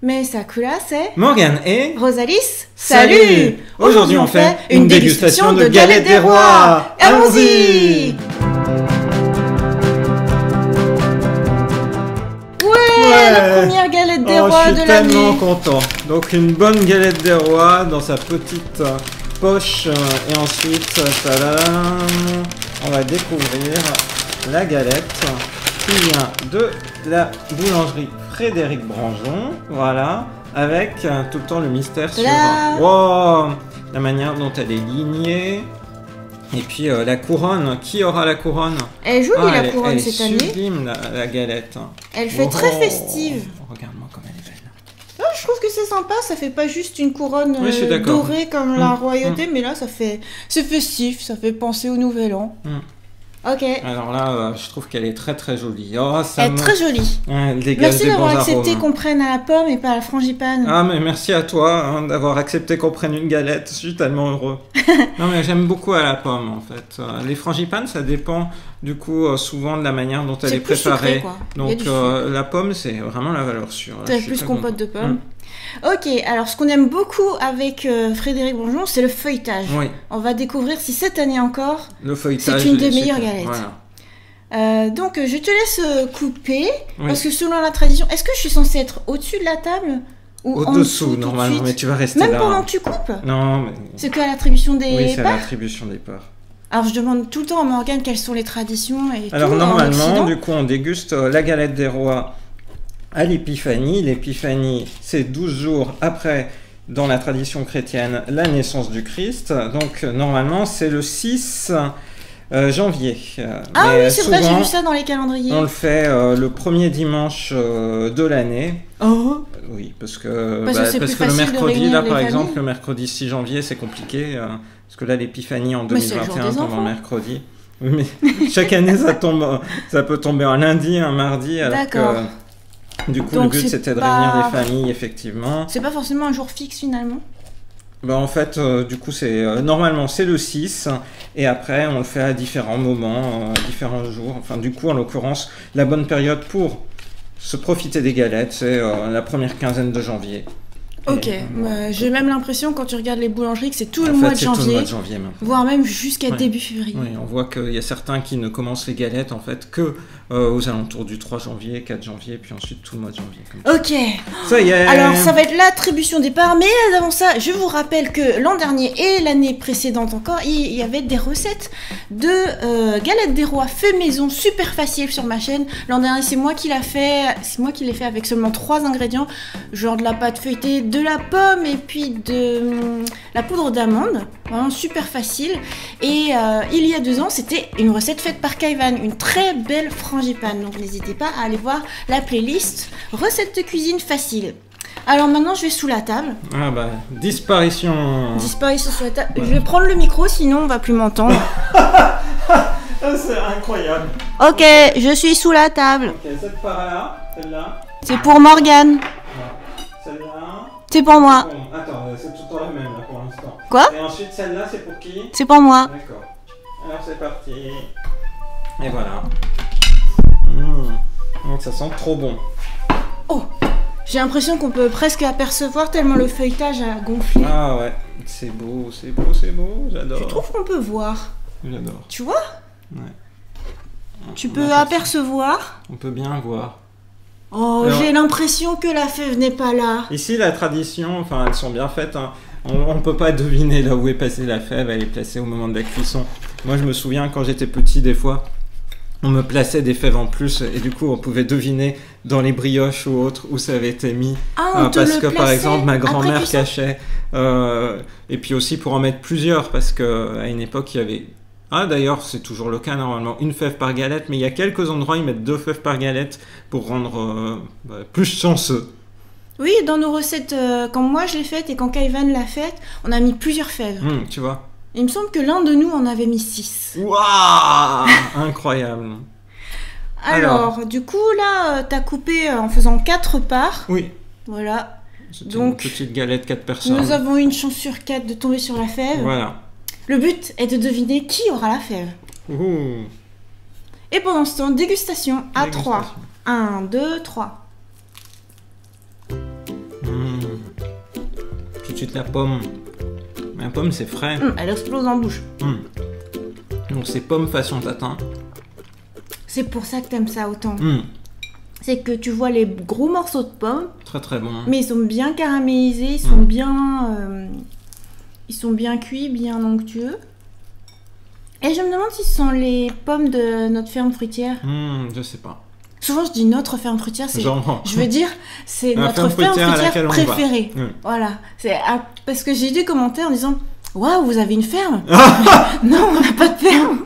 Mais Sakura, c'est Morgane et Rosalis. Salut. Aujourd'hui on fait une dégustation de galettes des rois. Allons-y. Ouais, la première galette des rois de l'année. Je suis tellement content. Donc une bonne galette des rois dans sa petite poche. Et ensuite, tadam, on va découvrir la galette qui vient de la boulangerie Frédéric Branjon. Voilà. Avec tout le temps le mystère sur la manière dont elle est lignée. Et puis la couronne, qui aura la couronne? Elle est jolie la couronne cette année. Elle est sublime la galette. Elle fait très festive. Regarde-moi comme elle est belle. Oh, je trouve que c'est sympa, ça fait pas juste une couronne dorée comme la royauté, mais là c'est festif, ça fait penser au nouvel an. Ok. Alors là, je trouve qu'elle est très très jolie. Oh, elle est très jolie. Merci d'avoir accepté qu'on prenne à la pomme et pas à la frangipane. Ah, mais merci à toi d'avoir accepté qu'on prenne une galette. Je suis tellement heureux. Non, mais j'aime beaucoup à la pomme en fait. Les frangipanes, ça dépend du coup souvent de la manière dont elle est préparée. Sucré, quoi. Donc la pomme, c'est vraiment la valeur sûre. C'est plus compote de pomme. Ok, alors ce qu'on aime beaucoup avec Frédéric Branjon, c'est le feuilletage. Oui. On va découvrir si cette année encore, le feuilletage, c'est une des meilleures galettes. Voilà. Donc je te laisse couper, parce que selon la tradition, est-ce que je suis censée être au-dessus de la table ou en dessous normalement, mais tu vas rester même là. Même pendant que tu coupes? Non, mais... C'est que l'attribution des parts? Oui, c'est l'attribution des parts. Alors je demande tout le temps à Morgane quelles sont les traditions et alors tout, normalement, du coup, on déguste la galette des rois à l'épiphanie. L'épiphanie, c'est 12 jours après, dans la tradition chrétienne, la naissance du Christ. Donc normalement, c'est le 6 janvier. Ah oui, c'est vrai, j'ai vu ça dans les calendriers. On le fait le premier dimanche de l'année. Oh. Oui, parce que le mercredi, là par exemple, le mercredi 6 janvier, c'est compliqué. Parce que là, l'épiphanie en 2021 tombe en mercredi. Oui, mais chaque année, ça peut tomber un lundi, un mardi. D'accord. Du coup, donc, le but c'était de réunir les familles, effectivement. C'est pas forcément un jour fixe finalement? Ben, en fait, du coup, normalement c'est le 6, et après on le fait à différents moments, différents jours. Enfin, du coup, en l'occurrence, la bonne période pour se profiter des galettes, c'est la première quinzaine de janvier. Ok, j'ai même l'impression quand tu regardes les boulangeries que c'est tout le mois de janvier, voire même jusqu'à début février. Oui, on voit qu'il y a certains qui ne commencent les galettes en fait que aux alentours du 3 janvier, 4 janvier, puis ensuite tout le mois de janvier. Ok, ça y est. Alors ça va être l'attribution des parts, mais avant ça, je vous rappelle que l'an dernier et l'année précédente encore, il y avait des recettes de galettes des rois fait maison, super facile sur ma chaîne. L'an dernier, c'est moi qui l'ai fait avec seulement 3 ingrédients, genre de la pâte feuilletée, de la pomme et puis de la poudre d'amande, vraiment super facile. Et il y a 2 ans, c'était une recette faite par Kaivan, une très belle frangipane. Donc n'hésitez pas à aller voir la playlist recette de cuisine facile. Alors maintenant, je vais sous la table. Ah bah, disparition. Disparition sous la table. Je vais prendre le micro, sinon on va plus m'entendre. C'est incroyable. Ok, je suis sous la table. Ok, cette part-là, celle-là. C'est pour Morgane. Celle-là. C'est pour moi. Bon, attends, c'est tout le temps la même là pour l'instant. Quoi? Et ensuite celle-là, c'est pour qui? C'est pour moi. D'accord. Alors c'est parti. Et voilà. Donc ça sent trop bon. Oh, j'ai l'impression qu'on peut presque apercevoir tellement le feuilletage a gonflé. Ah ouais, c'est beau, c'est beau, c'est beau, j'adore. Je trouve qu'on peut voir. J'adore. Tu vois? Ouais. Tu peux apercevoir? On peut bien voir. Oh, j'ai l'impression que la fève n'est pas là. Ici, la tradition, enfin, elles sont bien faites. Hein. On ne peut pas deviner là où est passée la fève, elle est placée au moment de la cuisson. Moi, je me souviens, quand j'étais petit, des fois, on me plaçait des fèves en plus, et du coup, on pouvait deviner dans les brioches ou autres où ça avait été mis. Parce que, par exemple, ma grand-mère cachait. Et puis aussi pour en mettre plusieurs, parce qu'à une époque, il y avait... Ah d'ailleurs, c'est toujours le cas normalement, une fève par galette, mais il y a quelques endroits, ils mettent 2 fèves par galette pour rendre plus chanceux. Oui, dans nos recettes, quand moi je l'ai faite et quand Kaivan l'a faite, on a mis plusieurs fèves. Tu vois. Il me semble que l'un de nous en avait mis 6. Waouh, incroyable. Alors, du coup, là, t'as coupé en faisant 4 parts. Oui. Voilà. Donc, une petite galette 4 personnes. Nous avons une chance sur 4 de tomber sur la fève. Voilà. Le but est de deviner qui aura la fève. Ouh. Et pendant ce temps, dégustation à 3. 1, 2, 3. Tout de suite la pomme. La pomme, c'est frais. Elle explose en bouche. Donc c'est pomme façon tatin. C'est pour ça que t'aimes ça autant. C'est que tu vois les gros morceaux de pommes. Très très bon. Mais ils sont bien caramélisés, ils sont bien cuits, bien onctueux. Et je me demande si ce sont les pommes de notre ferme fruitière. Je sais pas. Souvent je dis notre ferme fruitière, c'est, Genre... je veux dire, c'est la notre ferme fruitière préférée. va. Voilà. C'est parce que j'ai eu des commentaires en disant waouh, vous avez une ferme? Non, on n'a pas de ferme.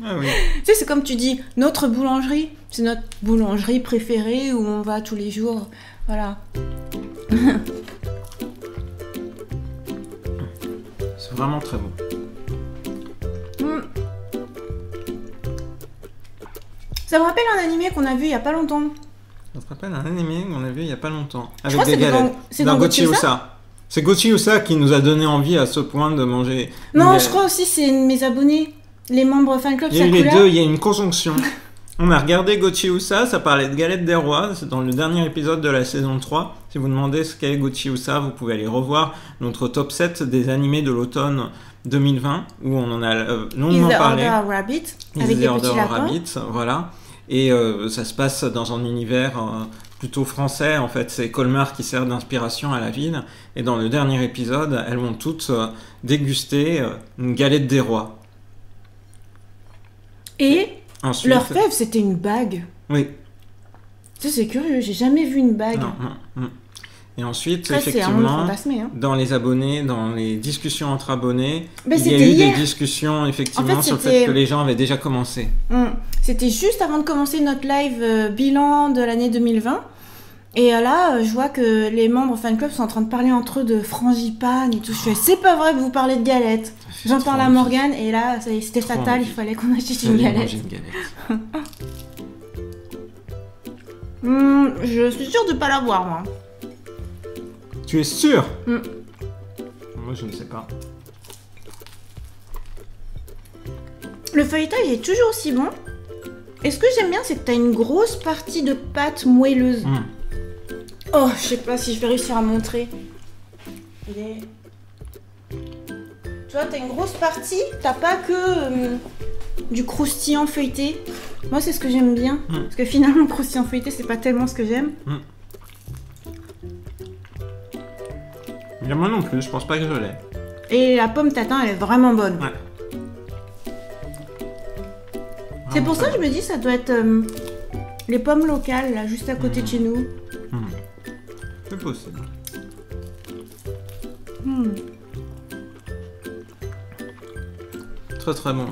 Ah oui. Tu sais, c'est comme tu dis, notre boulangerie, c'est notre boulangerie préférée où on va tous les jours. Voilà. C'est vraiment très bon. Ça me rappelle un animé qu'on a vu il y a pas longtemps. Ça te rappelle un animé qu'on a vu il y a pas longtemps? Je Avec crois des galettes. c'est dans Gotchi Usa. C'est Gotchi Usa qui nous a donné envie à ce point de manger. Non, je crois aussi c'est mes abonnés, les membres fan club Il y a eu Sakura. les deux, il y a une conjonction. On a regardé Gotchi Usa, ça parlait de galettes des rois, c'est dans le dernier épisode de la saison 3. Si vous demandez ce qu'est Gotchi Usa, vous pouvez aller revoir notre top 7 des animés de l'automne 2020, où on en a longuement parlé. Is the Order Rabbit, avec les petits lapins. Rabbit, voilà. Et ça se passe dans un univers plutôt français, en fait. C'est Colmar qui sert d'inspiration à la ville. Et dans le dernier épisode, elles vont toutes déguster une galette des rois. Et ensuite, leur fève, c'était une bague. Oui. Tu sais, c'est curieux, j'ai jamais vu une bague. Non. Et ensuite, ça, effectivement, hein. dans les abonnés, dans les discussions entre abonnés, ben, il y a eu des discussions, effectivement, en fait, sur le fait que les gens avaient déjà commencé. C'était juste avant de commencer notre live bilan de l'année 2020. Et là, je vois que les membres fan club sont en train de parler entre eux de frangipane et tout. Je fais, c'est pas vrai que vous parlez de galettes. J'en parle à Morgane et là, c'était fatal, il fallait qu'on achète une galette. Je suis sûre de pas l'avoir, moi. Tu es sûr? Moi, je ne sais pas. Le feuilletage est toujours aussi bon. Et ce que j'aime bien, c'est que tu as une grosse partie de pâte moelleuse. Oh, je sais pas si je vais réussir à montrer. Tu vois, tu as une grosse partie, t'as pas que du croustillant feuilleté. Moi, c'est ce que j'aime bien. Parce que finalement, le croustillant feuilleté, c'est pas tellement ce que j'aime. Moi non plus, je pense pas que je l'ai. Et la pomme tatin, elle est vraiment bonne. Ouais. C'est pour ça que je me dis, ça doit être les pommes locales, là, juste à côté de chez nous. C'est possible. Très très bon.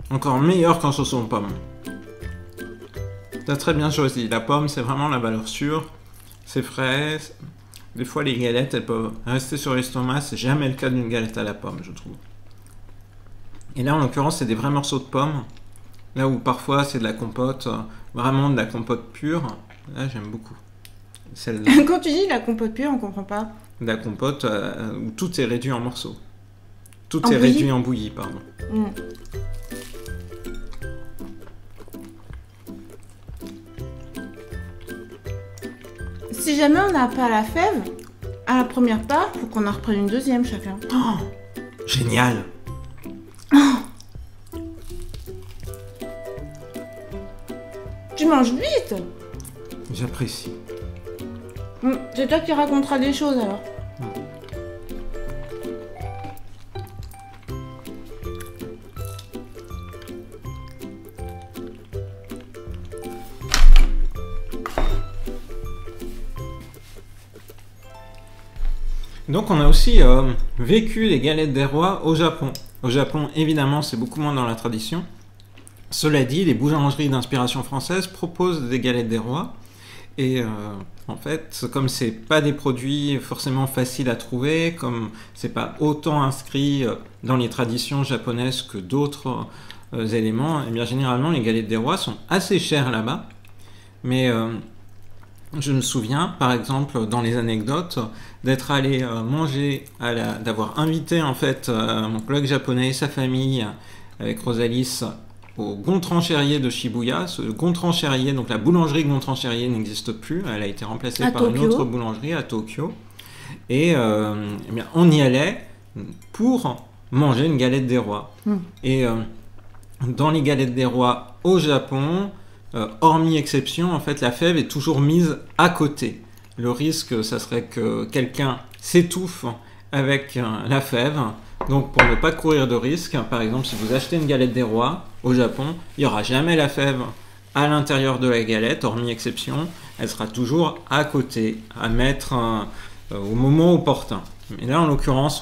Encore meilleur qu'en sauce aux pommes. T'as très bien choisi. La pomme, c'est vraiment la valeur sûre. C'est frais. Des fois, les galettes, elles peuvent rester sur l'estomac. C'est jamais le cas d'une galette à la pomme, je trouve. Et là, en l'occurrence, c'est des vrais morceaux de pommes. Là où parfois, c'est de la compote, vraiment de la compote pure. Là, j'aime beaucoup. Quand tu dis la compote pure, on comprend pas. De la compote où tout est réduit en morceaux. Tout est réduit en bouillie, pardon. Si jamais on n'a pas la fève, à la première part, faut qu'on en reprenne une deuxième chacun. Oh, génial. Tu manges vite. J'apprécie. C'est toi qui raconteras des choses alors. Donc on a aussi vécu les galettes des rois au Japon. Au Japon, évidemment, c'est beaucoup moins dans la tradition. Cela dit, les boulangeries d'inspiration française proposent des galettes des rois. Et en fait, comme c'est pas des produits forcément faciles à trouver, comme c'est pas autant inscrit dans les traditions japonaises que d'autres éléments, et bien généralement les galettes des rois sont assez chères là-bas. Mais je me souviens, par exemple, dans les anecdotes, d'être allé manger, d'avoir invité en fait mon collègue japonais et sa famille avec Rosalis au Gontran-Cherrier de Shibuya. Ce Gontran-Cherrier, donc la boulangerie Gontran-Cherrier n'existe plus. Elle a été remplacée par une autre boulangerie à Tokyo. Et eh bien, on y allait pour manger une galette des rois. Et dans les galettes des rois au Japon, hormis exception, en fait, la fève est toujours mise à côté. Le risque, ça serait que quelqu'un s'étouffe avec la fève. Donc, pour ne pas courir de risque, par exemple, si vous achetez une galette des rois au Japon, il n'y aura jamais la fève à l'intérieur de la galette, hormis exception. Elle sera toujours à côté, à mettre au moment opportun. Mais là, en l'occurrence,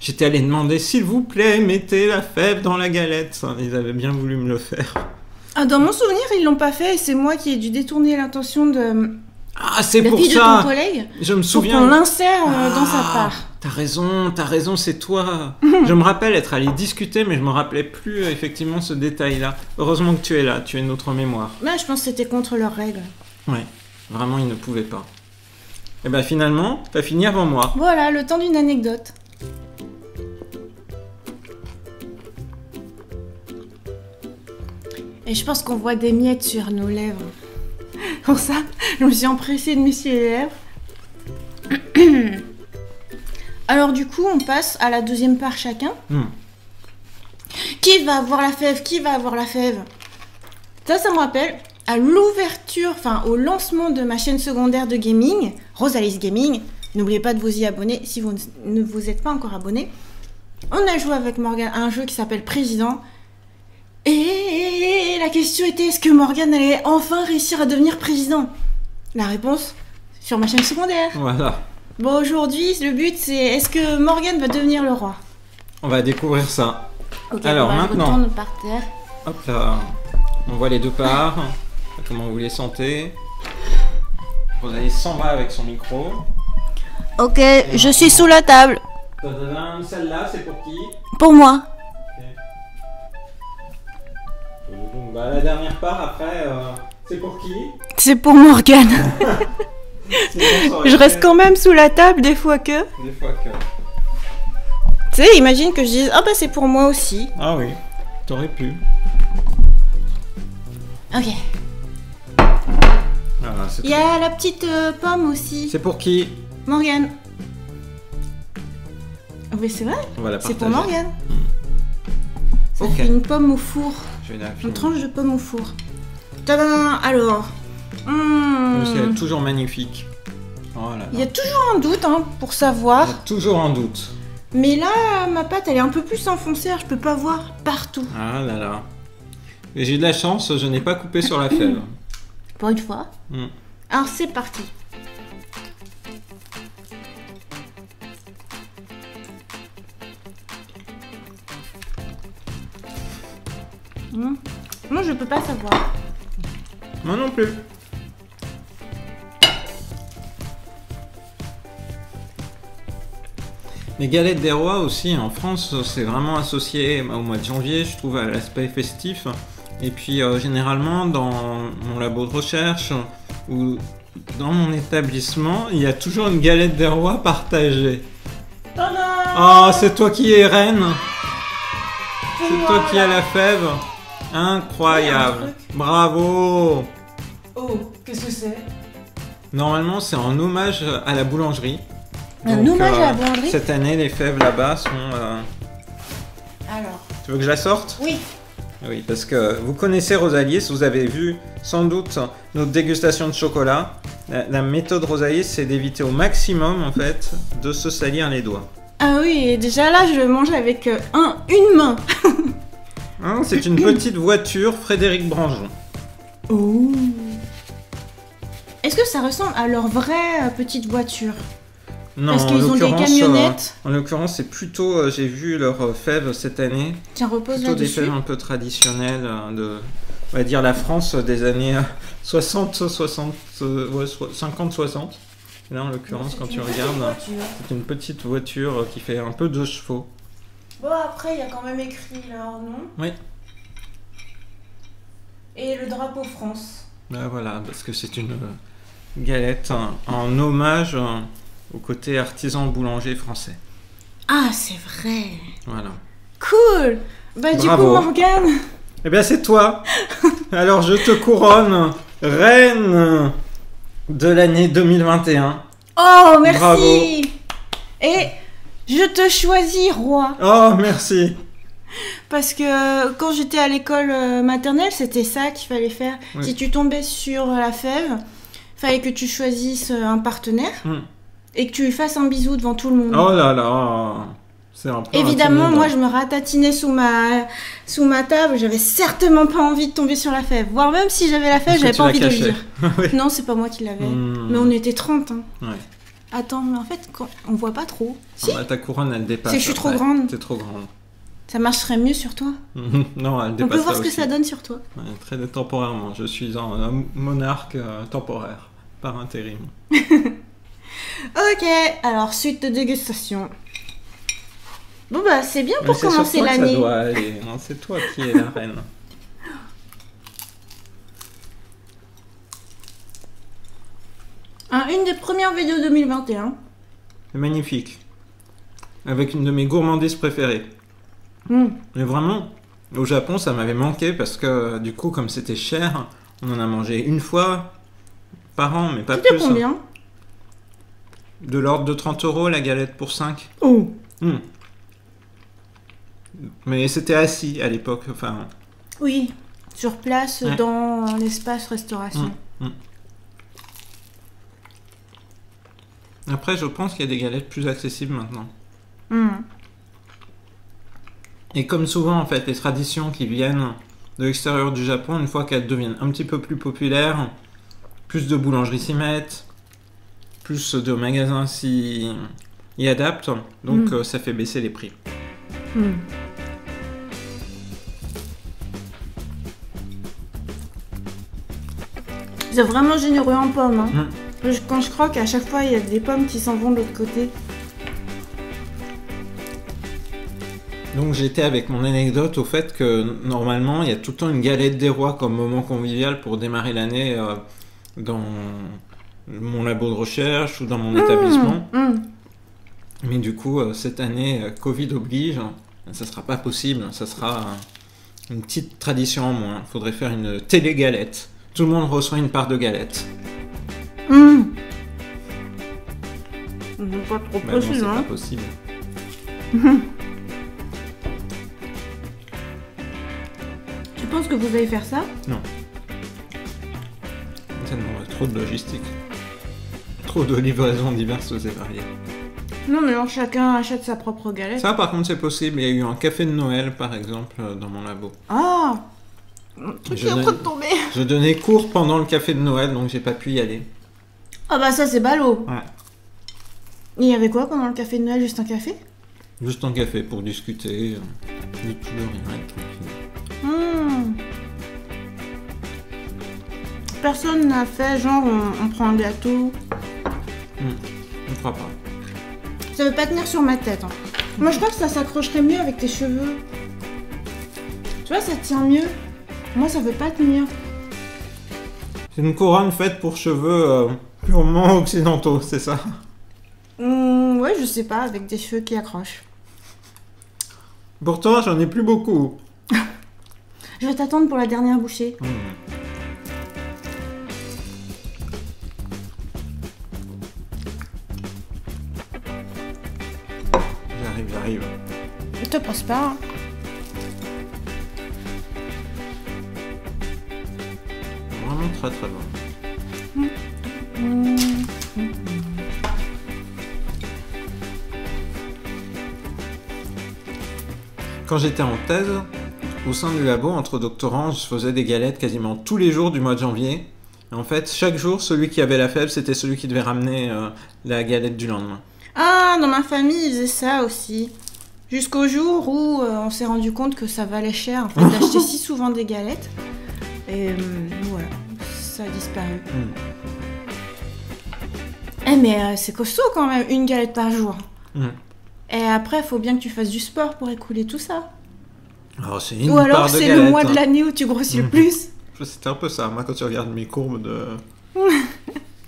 j'étais allé demander, s'il vous plaît, mettez la fève dans la galette. Ils avaient bien voulu me le faire. Ah, dans mon souvenir, ils l'ont pas fait et c'est moi qui ai dû détourner l'intention de... Ah, c'est la pour fille ça. De ton collègue, je me souviens. Pour qu'on l'insère dans sa part. T'as raison, c'est toi. Je me rappelle être allé discuter, mais je me rappelais plus effectivement ce détail-là. Heureusement que tu es là, tu es notre mémoire. Ouais, je pense que c'était contre leurs règles. Ouais, vraiment, ils ne pouvaient pas. Et ben finalement, t'as fini avant moi. Voilà, le temps d'une anecdote. Et je pense qu'on voit des miettes sur nos lèvres. Pour ça, je me suis empressée de m'essuyer les lèvres. Alors du coup, on passe à la deuxième part chacun. Qui va avoir la fève? Qui va avoir la fève? Ça me rappelle à l'ouverture, enfin au lancement de ma chaîne secondaire de gaming, Rosalie's Gaming. N'oubliez pas de vous y abonner si vous ne vous êtes pas encore abonné. On a joué avec Morgane à un jeu qui s'appelle Président. Et la question était, est-ce que Morgane allait enfin réussir à devenir président? La réponse, sur ma chaîne secondaire. Voilà. Bon, aujourd'hui, le but, c'est est-ce que Morgane va devenir le roi? On va découvrir ça. Ok, alors maintenant, je retourne par terre. Hop là, on voit les deux parts. Comment vous les sentez? Rosalie s'en va avec son micro. Ok, je suis sous la table. Celle-là, c'est pour qui? Pour moi. Donc, bah, la dernière part, après, c'est pour qui? C'est pour Morgane. Je reste quand même sous la table des fois que... Des fois que... Tu sais, imagine que je dise, ah bah c'est pour moi aussi. Ah oui, t'aurais pu. Ok. Voilà, il y a la petite pomme aussi. C'est pour qui? Morgane. Oui, c'est vrai. C'est pour Morgane. Ça fait une pomme au four. Une tranche de pomme au four. Tadam. Alors. C'est toujours magnifique. Oh là là. Il y a toujours un doute pour savoir. Il y a toujours un doute. Mais là, ma pâte, elle est un peu plus enfoncée, je peux pas voir partout. Ah là là. J'ai de la chance, je n'ai pas coupé sur la fève. Pour une fois. Alors c'est parti. Moi, je peux pas savoir. Moi non plus. Les galettes des rois aussi, en France, c'est vraiment associé au mois de janvier, je trouve, à l'aspect festif. Et puis, généralement, dans mon labo de recherche ou dans mon établissement, il y a toujours une galette des rois partagée. Oh, c'est toi qui es reine. C'est toi qui as la fève. Incroyable. Bravo. Oh, qu'est-ce que c'est? Normalement, c'est en hommage à la boulangerie. Un hommage à la boulangerie? Cette année, les fèves là-bas sont... Alors. Tu veux que je la sorte? Oui. Oui, parce que vous connaissez Rosalie, vous avez vu sans doute notre dégustation de chocolat. La méthode Rosalie, c'est d'éviter au maximum, en fait, de se salir les doigts. Ah oui, et déjà là, je mange avec une main. C'est une petite voiture Frédéric Branjon. Oh. Est-ce que ça ressemble à leur vraie petite voiture? Non, parce qu'ils ont des camionnettes. En l'occurrence, c'est plutôt, j'ai vu leurs fèves cette année. Tiens, repose plutôt là-dessus. Des fèves un peu traditionnelles de, on va dire, la France des années 60, 60, 50, 60. Là, en l'occurrence, quand tu regardes, c'est une petite voiture qui fait un peu 2 chevaux. Bon, après, il y a quand même écrit leur nom. Oui. Et le drapeau France. Ben voilà, parce que c'est une galette en hommage au côté artisan boulanger français. Ah, c'est vrai. Voilà. Cool. Bah, du coup, Morgane. Eh bien, c'est toi. Alors, je te couronne reine de l'année 2021. Oh, merci. Bravo. Et je te choisis roi. Oh, merci. Parce que quand j'étais à l'école maternelle, c'était ça qu'il fallait faire. Oui. Si tu tombais sur la fève, fallait que tu choisisses un partenaire et que tu lui fasses un bisou devant tout le monde. Oh là là. C'est un peu Évidemment, intimidant. moi je me ratatinais sous ma table, j'avais certainement pas envie de tomber sur la fève. Voire même si j'avais la fève, Est-ce que j'avais tu pas la envie de le cachais? dire. Oui. Non, c'est pas moi qui l'avais. Mais on était 30. Hein. Ouais. Attends, mais en fait, on voit pas trop. Si, Ah bah, ta couronne, elle dépasse. C'est que je suis trop après. grande. T'es trop grande. ça marcherait mieux sur toi. Non, elle dépasse. On peut voir ce que aussi. ça donne sur toi. Ouais, très temporairement. Je suis un monarque temporaire, par intérim. Ok, alors suite de dégustation. Bon bah c'est bien pour Mais c'est sur commencer toi que ça l'année. doit aller. Non, c'est toi qui es la reine. Une des premières vidéos 2021. C'est magnifique. Avec une de mes gourmandises préférées. Mais vraiment, au Japon, ça m'avait manqué parce que du coup, comme c'était cher, on en a mangé une fois par an, mais pas C'était plus. combien? De l'ordre de 30 € la galette pour 5. Oh. Mais c'était assis à l'époque. Enfin, Oui, sur place Ouais. dans l'espace restauration. Après, je pense qu'il y a des galettes plus accessibles maintenant. Et comme souvent, en fait, les traditions qui viennent de l'extérieur du Japon, une fois qu'elles deviennent un petit peu plus populaires, plus de boulangeries s'y mettent, plus de magasins s'y adaptent, donc ça fait baisser les prix. C'est vraiment généreux en pommes. Hein. Quand je croque, à chaque fois, il y a des pommes qui s'en vont de l'autre côté. Donc j'étais avec mon anecdote au fait que normalement il y a tout le temps une galette des rois comme moment convivial pour démarrer l'année dans mon labo de recherche ou dans mon établissement. Mais du coup cette année Covid oblige, ça sera pas possible, ça sera une petite tradition en moins. Il faudrait faire une télé-galette. Tout le monde reçoit une part de galette. C'est pas trop Bah non, c'est possible, pas hein. possible. Tu penses que vous allez faire ça? Ça demande trop de logistique. Trop de livraisons diverses et variées. Non, mais alors chacun achète sa propre galette. Ça par contre c'est possible, il y a eu un café de Noël par exemple dans mon labo. Ah, le truc Je est en donne- train de tomber. Je donnais cours pendant le café de Noël donc j'ai pas pu y aller. Ah bah ça c'est ballot. Ouais. Il y avait quoi pendant le café de Noël? Juste un café? Juste un café pour discuter, de tout de rien, être tranquille. Personne n'a fait genre on prend un gâteau. Je crois pas. Ça veut pas tenir sur ma tête. Hein. Moi je crois que ça s'accrocherait mieux avec tes cheveux. Tu vois, ça tient mieux. Moi ça veut pas tenir. C'est une couronne faite pour cheveux purement occidentaux, c'est ça? Ouais, je sais pas, avec des cheveux qui accrochent. Pourtant j'en ai plus beaucoup. Je vais t'attendre pour la dernière bouchée. J'arrive. Ne te presse pas. Hein. Vraiment très très bon. Quand j'étais en thèse, au sein du labo, entre doctorants, je faisais des galettes quasiment tous les jours du mois de janvier. Et en fait, chaque jour, celui qui avait la fève, c'était celui qui devait ramener la galette du lendemain. Ah, dans ma famille, ils faisaient ça aussi. Jusqu'au jour où on s'est rendu compte que ça valait cher en fait, d'acheter si souvent des galettes. Et voilà, ça a disparu. Mais c'est costaud quand même, une galette par jour. Et après, il faut bien que tu fasses du sport pour écouler tout ça. Alors, c'est une Ou alors part de c'est galette, le mois hein. de l'année où tu grossis le plus. C'était un peu ça. Moi, quand tu regardes mes courbes de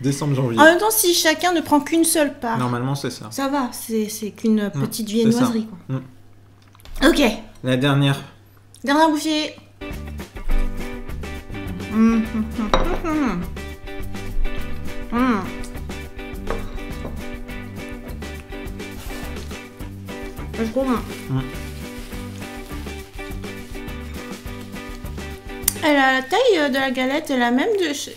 décembre-janvier. En même temps, si chacun ne prend qu'une seule part, Normalement, c'est ça. ça va, c'est qu'une petite c'est ça. viennoiserie. Quoi. Ok, La dernière. dernière bouchée. Mmh. Mmh. C'est trop bon. Mmh. Elle a la taille de la galette, est la même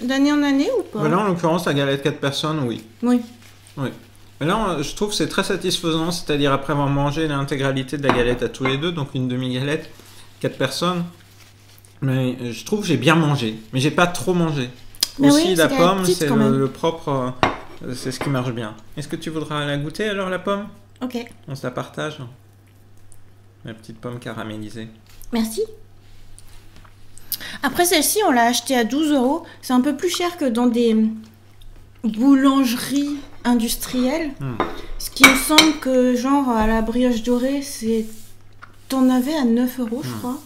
d'année en année ou pas? Là, en l'occurrence, la galette 4 personnes, oui. Oui. Oui. Mais là, je trouve que c'est très satisfaisant, c'est-à-dire après avoir mangé l'intégralité de la galette à tous les deux, donc une demi-galette, 4 personnes. Mais je trouve que j'ai bien mangé, mais j'ai pas trop mangé. Mais aussi, oui, la c'est pomme, petite c'est quand même. le propre, c'est ce qui marche bien. Est-ce que tu voudras la goûter alors, la pomme? Ok. On se la partage? La petite pomme caramélisée. Merci. Après, celle-ci, on l'a achetée à 12 €. C'est un peu plus cher que dans des boulangeries industrielles. Ce qui me semble que, genre, à la brioche dorée, c'est... T'en avais à 9 €, je crois.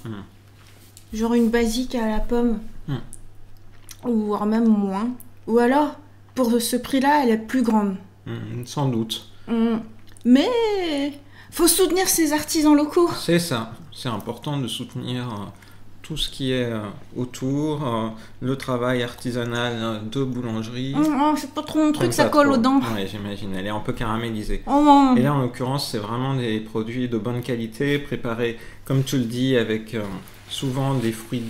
Genre une basique à la pomme. Ou alors même moins. Ou alors, pour ce prix-là, elle est plus grande. Sans doute. Mais... faut soutenir ces artisans locaux. C'est ça. C'est important de soutenir tout ce qui est autour, le travail artisanal de boulangerie. C'est pas trop mon truc, ça colle aux dents. Oui, j'imagine, elle est un peu caramélisée. Oh. Et là, en l'occurrence, c'est vraiment des produits de bonne qualité, préparés, comme tu le dis, avec souvent des fruits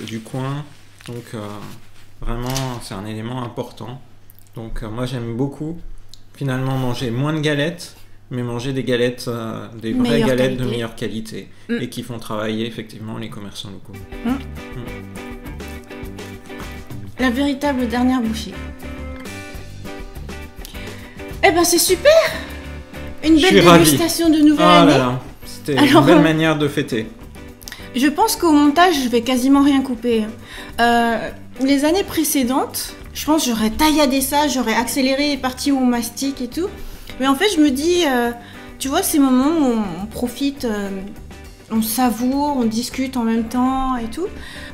du coin. Donc, vraiment, c'est un élément important. Donc, moi, j'aime beaucoup, finalement, manger moins de galettes, mais manger des galettes, des vraies galettes de meilleure qualité et qui font travailler effectivement les commerçants locaux. La véritable dernière bouchée. Eh ben c'est super! Une belle dégustation de nouvelle année. Là. C'était une belle manière de fêter. Je pense qu'au montage, je vais quasiment rien couper. Les années précédentes, je pense que j'aurais tailladé ça, j'aurais accéléré les parties où on mastique et tout. Mais en fait, je me dis, tu vois, ces moments où on profite, on savoure, on discute en même temps et tout,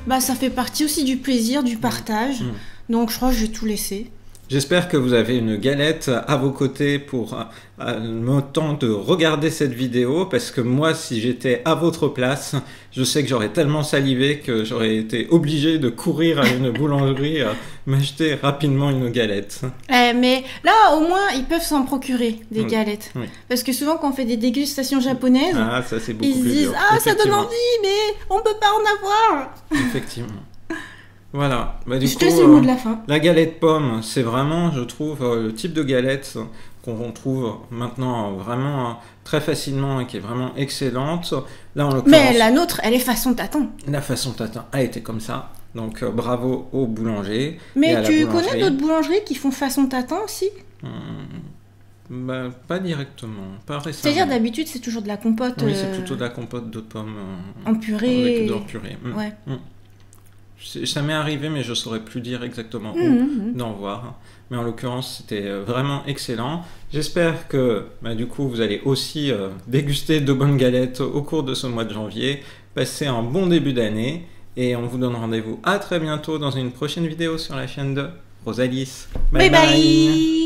bah ça fait partie aussi du plaisir, du partage. Donc je crois que je vais tout laisser. J'espère que vous avez une galette à vos côtés pour le temps de regarder cette vidéo, parce que moi, si j'étais à votre place, je sais que j'aurais tellement salivé que j'aurais été obligé de courir à une boulangerie m'acheter rapidement une galette. Mais là, au moins, ils peuvent s'en procurer des galettes. Parce que souvent, quand on fait des dégustations japonaises, ça, c'est beaucoup ils se plus disent dur. « Ah, ça donne envie, mais on peut pas en avoir !» Effectivement. Voilà. Bah, du coup, c'est le mot de la fin. La galette pomme, c'est vraiment, je trouve, le type de galette qu'on trouve maintenant vraiment très facilement et qui est vraiment excellente. Là, en mais la nôtre, elle est façon tatin. La façon tatin a été comme ça. Donc bravo aux boulangers. Mais tu connais d'autres boulangeries qui font façon tatin aussi? Bah, pas directement, pas récemment. C'est-à-dire d'habitude c'est toujours de la compote. Oui, c'est plutôt de la compote de pommes en purée. En purée. Ouais. Ça m'est arrivé, mais je saurais plus dire exactement où d'en voir. Mais en l'occurrence, c'était vraiment excellent. J'espère que du coup, vous allez aussi déguster de bonnes galettes au cours de ce mois de janvier. Passez un bon début d'année et on vous donne rendez-vous à très bientôt dans une prochaine vidéo sur la chaîne de Rosalis. Bye bye.